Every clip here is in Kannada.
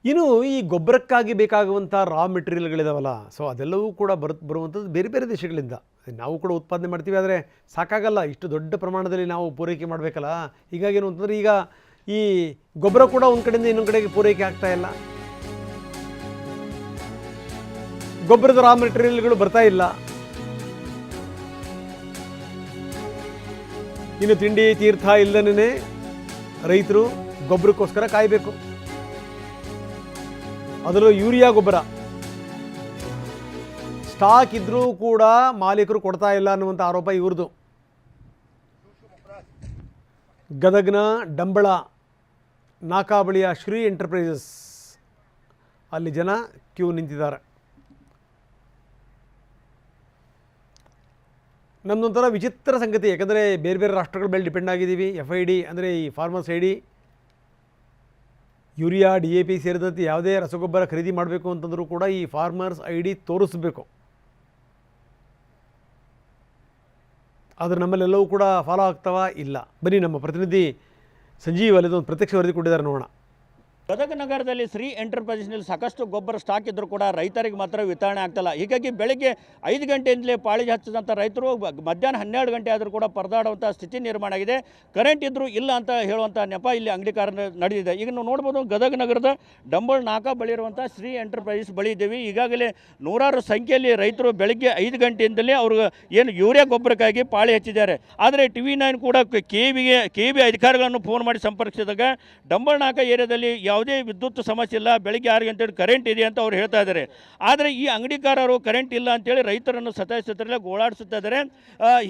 ಇನ್ನು ಈ ಗೊಬ್ಬರಕ್ಕಾಗಿ ಬೇಕಾಗುವಂಥ ರಾ ಮೆಟೀರಿಯಲ್ಗಳಿದಾವಲ್ಲ, ಸೊ ಅದೆಲ್ಲವೂ ಕೂಡ ಬರುವಂಥದ್ದು ಬೇರೆ ಬೇರೆ ದೇಶಗಳಿಂದ. ನಾವು ಕೂಡ ಉತ್ಪಾದನೆ ಮಾಡ್ತೀವಿ, ಆದರೆ ಸಾಕಾಗಲ್ಲ, ಇಷ್ಟು ದೊಡ್ಡ ಪ್ರಮಾಣದಲ್ಲಿ ನಾವು ಪೂರೈಕೆ ಮಾಡಬೇಕಲ್ಲ. ಹೀಗಾಗಿ ಏನು ಅಂತಂದರೆ ಈಗ ಈ ಗೊಬ್ಬರ ಕೂಡ ಒಂದು ಕಡೆಯಿಂದ ಇನ್ನೊಂದು ಕಡೆಗೆ ಪೂರೈಕೆ ಆಗ್ತಾ ಇಲ್ಲ, ಗೊಬ್ಬರದ ರಾ ಮೆಟೀರಿಯಲ್ಗಳು ಬರ್ತಾ ಇಲ್ಲ. ಇನ್ನು ತಿಂಡಿ ತೀರ್ಥ ಇಲ್ಲದೇ ರೈತರು ಗೊಬ್ಬರಕ್ಕೋಸ್ಕರ ಕಾಯಬೇಕು. ಅದರಲ್ಲೂ ಯೂರಿಯಾ ಗೊಬ್ಬರ ಸ್ಟಾಕ್ ಇದ್ರೂ ಕೂಡ ಮಾಲೀಕರು ಕೊಡ್ತಾ ಇಲ್ಲ ಅನ್ನುವಂಥ ಆರೋಪ ಇವ್ರದ್ದು. ಗದಗ್ನ ಡಂಬಳ ನಾಕಾಬಳಿಯ ಶ್ರೀ ಎಂಟರ್ಪ್ರೈಸಸ್ ಅಲ್ಲಿ ಜನ ಕ್ಯೂ ನಿಂತಿದ್ದಾರೆ. ನಮ್ಮದೊಂಥರ ವಿಚಿತ್ರ ಸಂಗತಿ, ಯಾಕಂದರೆ ಬೇರೆ ಬೇರೆ ರಾಷ್ಟ್ರಗಳ ಮೇಲೆ ಡಿಪೆಂಡ್ ಆಗಿದ್ದೀವಿ. FID ಅಂದರೆ ಈ ಫಾರ್ಮರ್ಸ್ ID, ಯೂರಿಯಾ DAP ಸೇರಿದಂತೆ ಯಾವುದೇ ರಸಗೊಬ್ಬರ ಖರೀದಿ ಮಾಡಬೇಕು ಅಂತಂದರೂ ಕೂಡ ಈ ಫಾರ್ಮರ್ಸ್ ID ತೋರಿಸಬೇಕು. ಆದರೆ ನಮ್ಮಲ್ಲೆಲ್ಲವೂ ಕೂಡ ಫಾಲೋ ಆಗ್ತಾವ ಇಲ್ಲ. ಬನ್ನಿ ನಮ್ಮ ಪ್ರತಿನಿಧಿ ಸಂಜೀವ್ ಅಲ್ಲಿದೊಂದು ಪ್ರತ್ಯಕ್ಷ ವರದಿ ಕೊಟ್ಟಿದ್ದಾರೆ, ನೋಡೋಣ. ಗದಗ ನಗರದಲ್ಲಿ ಶ್ರೀ ಎಂಟರ್ಪ್ರೈಸಸ್ನಲ್ಲಿ ಸಾಕಷ್ಟು ಗೊಬ್ಬರ ಸ್ಟಾಕ್ ಇದ್ದರೂ ಕೂಡ ರೈತರಿಗೆ ಮಾತ್ರ ವಿತರಣೆ ಆಗ್ತಿಲ್ಲ. ಹೀಗಾಗಿ ಬೆಳಗ್ಗೆ 5 ಗಂಟೆಯಿಂದಲೇ ಪಾಳಿಗೆ ಹಚ್ಚಿದಂಥ ರೈತರು ಮಧ್ಯಾಹ್ನ 12 ಗಂಟೆ ಆದರೂ ಕೂಡ ಪರದಾಡುವಂಥ ಸ್ಥಿತಿ ನಿರ್ಮಾಣ ಆಗಿದೆ. ಕರೆಂಟ್ ಇದ್ದರೂ ಇಲ್ಲ ಅಂತ ಹೇಳುವಂಥ ನೆಪ ಇಲ್ಲಿ ಅಂಗಡಿಕಾರ ನಡೆದಿದೆ. ಈಗ ನಾವು ನೋಡ್ಬೋದು, ಗದಗ ನಗರದ ಡಂಬಳ ನಾಕಾ ಬಳಿ ಇರುವಂಥ ಶ್ರೀ ಎಂಟರ್ಪ್ರೈಸಸ್ ಬಳಿ ಇದ್ದೀವಿ. ಈಗಾಗಲೇ ನೂರಾರು ಸಂಖ್ಯೆಯಲ್ಲಿ ರೈತರು ಬೆಳಗ್ಗೆ 5 ಗಂಟೆಯಿಂದಲೇ ಅವ್ರಿಗೆ ಏನು ಯೂರಿಯಾ ಗೊಬ್ಬರಕ್ಕಾಗಿ ಪಾಳಿ ಹಚ್ಚಿದ್ದಾರೆ. ಆದರೆ TV9 ಕೂಡ KB ಅಧಿಕಾರಿಗಳನ್ನು ಫೋನ್ ಮಾಡಿ ಸಂಪರ್ಕಿಸಿದಾಗ ಡಂಬಳ ನಾಕಾ ಏರಿಯಾದಲ್ಲಿ ಯಾವುದೇ ವಿದ್ಯುತ್ ಸಮಸ್ಯೆ ಇಲ್ಲ, ಬೆಳಗ್ಗೆ 6 ಗಂಟೆ ಕರೆಂಟ್ ಇದೆ ಅಂತ ಅವ್ರು ಹೇಳ್ತಾ ಇದ್ದಾರೆ. ಆದರೆ ಈ ಅಂಗಡಿಕಾರರು ಕರೆಂಟ್ ಇಲ್ಲ ಅಂತೇಳಿ ರೈತರನ್ನು ಸತಾಯಿಸುತ್ತಾರೆ, ಗೋಳಾಡಿಸುತ್ತಾ ಇದ್ದಾರೆ.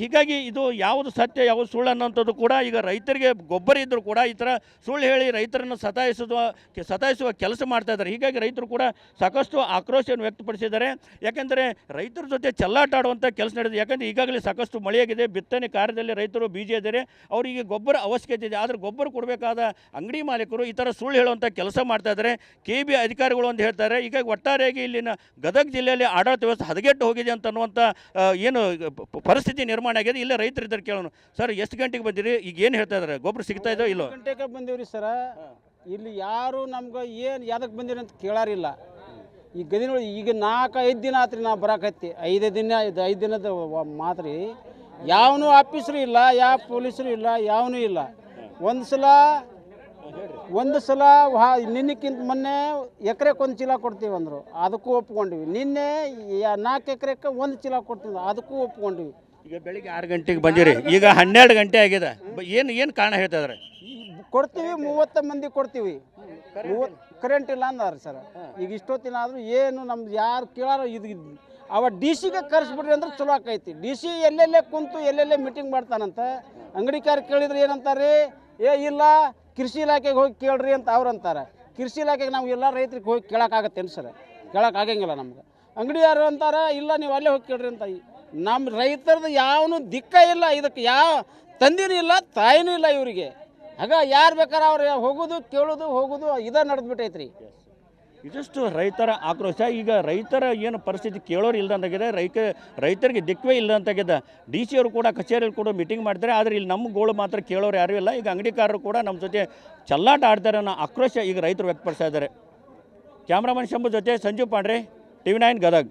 ಹೀಗಾಗಿ ಇದು ಯಾವುದು ಸತ್ಯ ಯಾವುದು ಸುಳ್ಳು ಅನ್ನೋಂಥದ್ದು ಕೂಡ ಈಗ ರೈತರಿಗೆ ಗೊಬ್ಬರ ಇದ್ದರೂ ಕೂಡ ಈ ಥರ ಸುಳ್ಳು ಹೇಳಿ ರೈತರನ್ನು ಸತಾಯಿಸುವ ಕೆಲಸ ಮಾಡ್ತಾ ಇದ್ದಾರೆ. ಹೀಗಾಗಿ ರೈತರು ಕೂಡ ಸಾಕಷ್ಟು ಆಕ್ರೋಶವನ್ನು ವ್ಯಕ್ತಪಡಿಸಿದ್ದಾರೆ. ಯಾಕೆಂದರೆ ರೈತರ ಜೊತೆ ಚೆಲ್ಲಾಟ ಆಡುವಂಥ ಕೆಲಸ ನಡೆದಿದೆ. ಯಾಕಂದರೆ ಈಗಾಗಲೇ ಸಾಕಷ್ಟು ಮಳೆಯಾಗಿದೆ, ಬಿತ್ತನೆ ಕಾರ್ಯದಲ್ಲಿ ರೈತರು ಬೀಜ ಇದ್ದಾರೆ, ಅವರಿಗೆ ಗೊಬ್ಬರ ಅವಶ್ಯಕತೆ ಇದೆ. ಆದರೆ ಗೊಬ್ಬರ ಕೊಡಬೇಕಾದ ಅಂಗಡಿ ಮಾಲೀಕರು ಈ ಥರ ಸುಳ್ಳು ಹೇಳುವಂಥ ಕೆಲಸ ಮಾಡ್ತಾ ಇದ್ದಾರೆ. KB ಅಧಿಕಾರಿಗಳು ಅಂತ ಹೇಳ್ತಾರೆ. ಈಗ ಒಟ್ಟಾರೆಯಾಗಿ ಇಲ್ಲಿನ ಗದಗ ಜಿಲ್ಲೆಯಲ್ಲಿ ಆಡಳಿತ ವ್ಯವಸ್ಥೆ ಹದಗೆಟ್ಟು ಹೋಗಿದೆ ಅಂತ ಅನ್ನುವಂಥ ಏನು ಪರಿಸ್ಥಿತಿ ನಿರ್ಮಾಣ ಆಗಿದೆ. ಇಲ್ಲೇ ರೈತರಿದ್ದಾರೆ, ಕೇಳೋಣ. ಸರ್, ಎಷ್ಟು ಗಂಟೆಗೆ ಬಂದಿರಿ? ಈಗ ಏನು ಹೇಳ್ತಾ ಇದ್ದಾರೆ? ಗೊಬ್ಬರ ಸಿಗ್ತಾ ಇದೋ ಇಲ್ಲೋ? ಗಂಟೆಗೆ ಬಂದೀವ್ರಿ ಸರ. ಇಲ್ಲಿ ಯಾರು ನಮ್ಗೆ ಏನು ಯಾವ್ದಕ್ಕೆ ಬಂದಿರಿ ಅಂತ ಕೇಳಾರಿಲ್ಲ. ಈ ಗದಿನೊಳಗೆ ಈಗ 4-5 ದಿನ ಆತ್ರಿ ನಾವು ಬರಾಕತ್ತಿ. 5 ದಿನದ ಮಾತ್ರಿ ಯಾವನು ಆಫೀಸರು ಇಲ್ಲ, ಯಾವ ಪೊಲೀಸರು ಇಲ್ಲ, ಯಾವನೂ ಇಲ್ಲ. ಒಂದು ಸಲ ನಿನ್ನಕ್ಕಿಂತ ಮೊನ್ನೆ ಎಕರೆಗೆ 1 ಚೀಲ ಕೊಡ್ತೀವಿ ಅಂದರು, ಅದಕ್ಕೂ ಒಪ್ಕೊಂಡಿವಿ. ನಿನ್ನೆ 4 ಎಕರೆಗೆ 1 ಚೀಲ ಕೊಡ್ತೀವಿ, ಅದಕ್ಕೂ ಒಪ್ಕೊಂಡಿವಿ. ಈಗ ಬೆಳಿಗ್ಗೆ 6 ಗಂಟೆಗೆ ಬಂದಿರಿ, ಈಗ 12 ಗಂಟೆ ಆಗಿದೆ. ಏನು ಕಾರಣ ಹೇಳ್ತಾ ಇದ್ದಾರೆ? ಕೊಡ್ತೀವಿ, 30 ಮಂದಿ ಕೊಡ್ತೀವಿ, ಕರೆಂಟ್ ಇಲ್ಲ ಅಂದಾರ ಸರ್. ಈಗ ಇಷ್ಟೊತ್ತಿನ ಆದರೂ ಏನು ನಮ್ದು ಯಾರು ಕೇಳಾರ ಇದು ಅವ DC ಗೆ ಕರೆಸ್ಬಿಡ್ರಿ ಅಂದ್ರೆ ಚಲೋ ಆಕೈತಿ. DC ಎಲ್ಲೆಲ್ಲೇ ಕುಂತು ಎಲ್ಲೆಲ್ಲೇ ಮೀಟಿಂಗ್ ಮಾಡ್ತಾನಂತ. ಅಂಗಡಿಕಾರ ಕೇಳಿದ್ರೆ ಏನಂತಾರೆ, ಇಲ್ಲ ಕೃಷಿ ಇಲಾಖೆಗೆ ಹೋಗಿ ಕೇಳ್ರಿ ಅಂತ ಅವ್ರು ಅಂತಾರೆ. ಕೃಷಿ ಇಲಾಖೆಗೆ ನಾವು ಎಲ್ಲ ರೈತರಿಗೆ ಹೋಗಿ ಕೇಳೋಕ್ಕಾಗತ್ತೇನು ಸರ್? ಕೇಳೋಕ್ಕಾಗಂಗಿಲ್ಲ ನಮ್ಗೆ. ಅಂಗಡಿ ಯಾರು ಅಂತಾರೆ, ಇಲ್ಲ ನೀವು ಅಲ್ಲೇ ಹೋಗಿ ಕೇಳ್ರಿ ಅಂತ. ನಮ್ಮ ರೈತರದ್ದು ಯಾವನು ದಿಕ್ಕ ಇಲ್ಲ, ಇದಕ್ಕೆ ಯಾವ ತಂದೆನೂ ಇಲ್ಲ, ತಾಯಿನೂ ಇಲ್ಲ ಇವರಿಗೆ. ಆಗ ಯಾರು ಬೇಕಾದ್ರೆ ಅವ್ರು ಹೋಗೋದು ಕೇಳೋದು ಹೋಗೋದು ಇದೇ ನಡೆದ್ಬಿಟ್ಟೈತ್ರಿ. ಇದಿಷ್ಟು ರೈತರ ಆಕ್ರೋಶ. ಈಗ ರೈತರ ಏನು ಪರಿಸ್ಥಿತಿ ಕೇಳೋರು ಇಲ್ಲದಂತಾಗಿದೆ, ರೈತರಿಗೆ ದಿಕ್ಕವೇ ಇಲ್ಲದಂತಾಗಿದೆ. DC ಅವರು ಕೂಡ ಕಚೇರಿಯಲ್ಲಿ ಕೂಡ ಮೀಟಿಂಗ್ ಮಾಡ್ತಾರೆ, ಆದರೆ ಇಲ್ಲಿ ನಮ್ಮ ಗೋಳು ಮಾತ್ರ ಕೇಳೋರು ಯಾರೂ ಇಲ್ಲ. ಈಗ ಅಂಗಡಿಕಾರರು ಕೂಡ ನಮ್ಮ ಜೊತೆ ಚೆಲ್ಲಾಟ ಆಡ್ತಾರೆ ಅನ್ನೋ ಆಕ್ರೋಶ ಈಗ ರೈತರು ವ್ಯಕ್ತಪಡಿಸ್ತಾ ಇದ್ದಾರೆ. ಕ್ಯಾಮ್ರಾಮನ್ ಶಂಭು ಜೊತೆ ಸಂಜೀವ್ ಪಾಂಡ್ರೆ, TV9 ಗದಗ್.